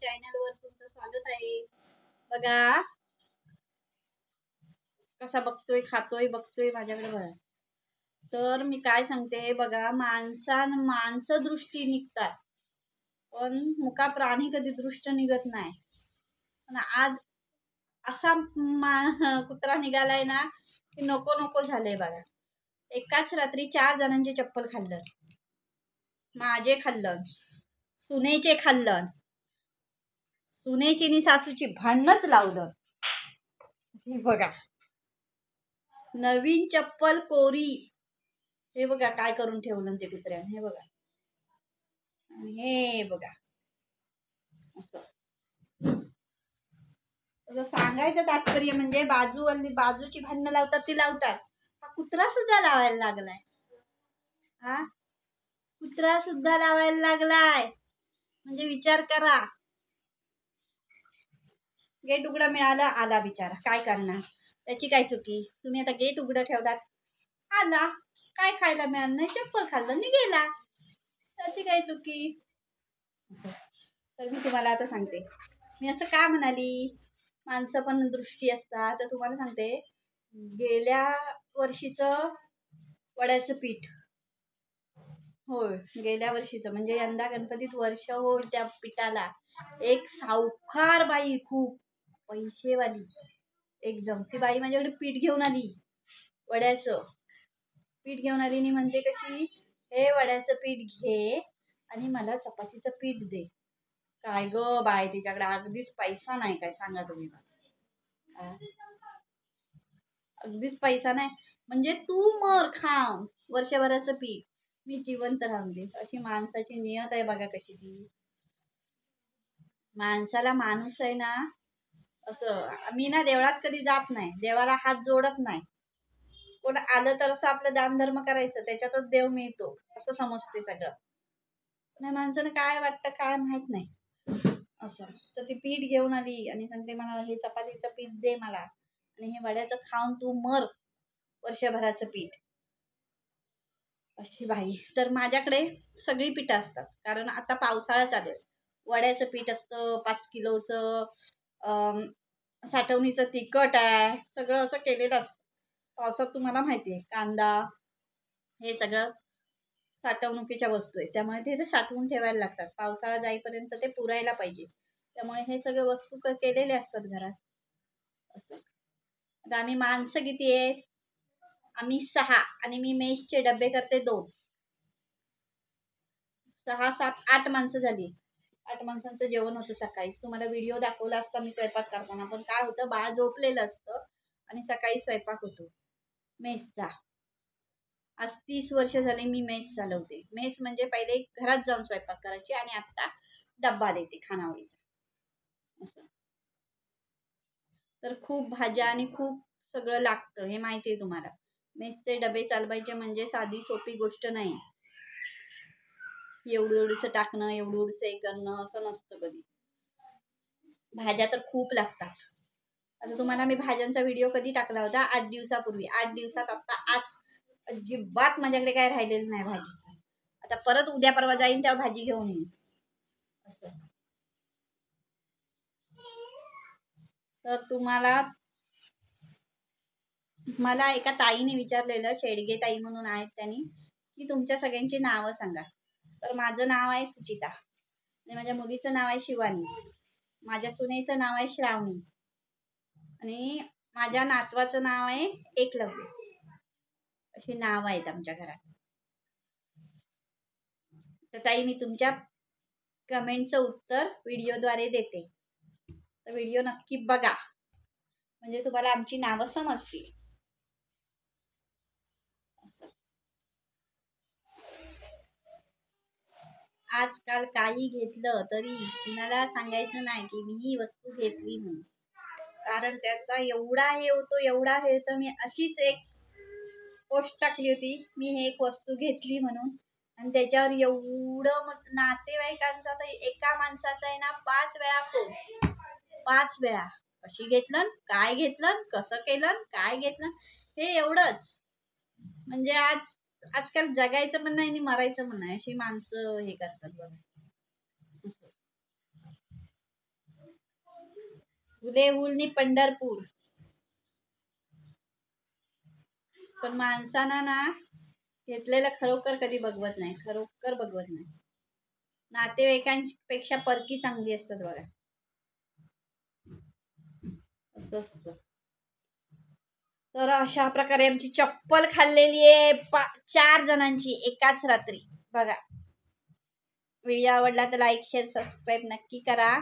चॅनलवर तुमचं स्वागत आहे. बघा कसा बघतोय, खातोय, बघतोय माझ्याकडे बघा. तर मी काय सांगते बघा, माणसं दृष्टी निघतात पण मुका प्राणी कधी दृष्ट निघत नाही. पण आज असा कुत्रा निघालाय ना की नको नको झालंय बघा. एकाच रात्री 4 जणांचे चप्पल खाल्लं. माझे खाल्लं, सुनेचे खाल्लं, सुनेची आणि सासूची भांडणच लावलं. हे बघा नवीन चप्पल कोरी. हे बघा काय करून ठेवलं ते कुत्र्याने. हे बघा आणि हे बघा असं सांगायचं तात्पर्य म्हणजे बाजूची भांडणं लावतात ती लावतात. हा कुत्रा सुद्धा लावायला लागलाय. हा कुत्रा सुद्धा लावायला लागलाय म्हणजे विचार करा. गेट उघडा मिळाला, आला बिचारा, काय करणार, त्याची काय चुकी. तुम्ही आता गेट उघडं ठेवलात, आला, काय खायला मिळालं नाही, चप्पल खाल्लं आणि गेला, त्याची काय चुकी. तर मी तुम्हाला आता सांगते, मी असं का म्हणाली, माणसं पण दृष्टी असतात. तर तुम्हाला सांगते, गेल्या वर्षीचं वड्याचं पीठ, होय गेल्या वर्षीचं म्हणजे यंदा गणपतीत वर्ष होईल त्या पिठाला. एक सावकार बाई, खूप पैसेवाली एकदम, ती बाई माझ्याकडे पीठ घेऊन आली. वड्याचं पीठ घेऊन आली आणि म्हणते कशी, हे वड्याचं पीठ घे आणि मला चपातीचं पीठ दे. काय ग बाय, तिच्याकडे अगदीच पैसा नाही काय सांगा तुम्ही मला. अगदीच पैसा नाही म्हणजे तू मर खाऊन वर्षभराचं पीठ, मी जिवंत राहून दे. अशी माणसाची नियत आहे बघा कशी ती. माणसाला माणूस आहे ना असं. मी ना देवळात कधी जात नाही, देवाला हात जोडत नाही. कोण आलं तर असं आपलं दानधर्म करायचं, त्याच्यातच देव मिळतो असं समजते सगळं. पण माणसानं काय वाटतं काय माहित नाही असं. तर ती पीठ घेऊन आली आणि सांगते मला हे चपातीचं पीठ दे मला, आणि हे वड्याचं खाऊन तू मर वर्षभराचं पीठ. अशी बाई. तर माझ्याकडे सगळी पीठ असतात, कारण आता पावसाळा चालू आहे. वड्याचं पीठ असतं 5 किलोचं, साठवणीचं तिखट आहे, सगळं असं केलेलं असतं. पावसात तुम्हाला माहिती आहे कांदा हे सगळं साठवणुकीच्या वस्तू आहे, त्यामुळे ते साठवून ठेवायला लागतात. पावसाळा जाईपर्यंत ते पुरायला पाहिजे, त्यामुळे हे सगळे वस्तू केलेले असतात घरात असं. आता आम्ही माणसं किती आहे, आम्ही 6 आणि मी मेसचे डबे करते 2. 6, 7, 8 माणसं झाली. 8 माणसांचं जेवण होतं सकाळी. तुम्हाला व्हिडिओ दाखवला असता मी स्वयंपाक करताना, पण काय होतं बाळ झोपलेलं असतं आणि सकाळी स्वयंपाक होतो मेसचा. आज 30 वर्ष झाली मी मेस चालवते. मेस म्हणजे पहिले घरात जाऊन स्वयंपाक करायची आणि आता डब्बा देते खानावळीचा असं. तर खूप भाज्या आणि खूप सगळं लागतं, हे माहिती आहे तुम्हाला. मेसचे डबे चालवायचे म्हणजे साधी सोपी गोष्ट नाही. एवढंसं टाकणं, एवढंसं हे करणं असं नसतं कधी. भाज्या तर खूप लागतात. आता तुम्हाला मी भाज्यांचा व्हिडिओ कधी टाकला होता, 8 दिवसापूर्वी. 8 दिवसात आता आज अजिबात माझ्याकडे काय राहिलेलं नाही भाजी. आता परत उद्या परवा जाईन तेव्हा भाजी घेऊन येईन असं. तर तुम्हाला, मला एका ताईने विचारलेलं, शेडगे ताई म्हणून आहेत त्यांनी, की तुमच्या सगळ्यांची नावं सांगा. तर माझं नाव आहे सुचिता आणि माझ्या मुलीचं नाव आहे शिवानी, माझ्या सुनेचं नाव आहे श्रावणी आणि माझ्या नातवाचं नाव आहे एकलव्य. अशी नाव आहेत आमच्या घरात. तर ताई मी तुमच्या कमेंटचं उत्तर व्हिडिओद्वारे देते, तर व्हिडिओ नक्की बघा म्हणजे तुम्हाला आमची नावं समजतील असं. आजकाल काही घेतलं तरी कुणाला सांगायचं नाही की मी ही वस्तू घेतली म्हणून, कारण त्याचा एवढा हे होतो, एवढा हे. तर मी अशीच एक पोस्ट टाकली होती, मी हे एक वस्तू घेतली म्हणून, आणि त्याच्यावर एवढं नातेवाईकांचा, तर एका माणसाचा आहे ना 5 वेळा फोन, 5 वेळा. कशी घेतलं, काय घेतलं, कसं केलं, काय घेतलं, हे एवढंच. म्हणजे आजकाल जगायचं पण नाही आणि मरायचं पण नाही, अशी माणसं हे करतात बघा. फुले हुलनी पंढरपूर. पण माणसांना ना घेतलेलं खरोखर कधी बघवत नाही, खरोखर बघवत नाही. नातेवाईकांपेक्षा परकी चांगली असतात बघा, असं असतं. तर अशा प्रकारे आमची चप्पल खाल्लेली आहे 4 जणांची एकाच रात्री बघा. व्हिडिओ आवडला तर लाईक शेअर सबस्क्राईब नक्की करा.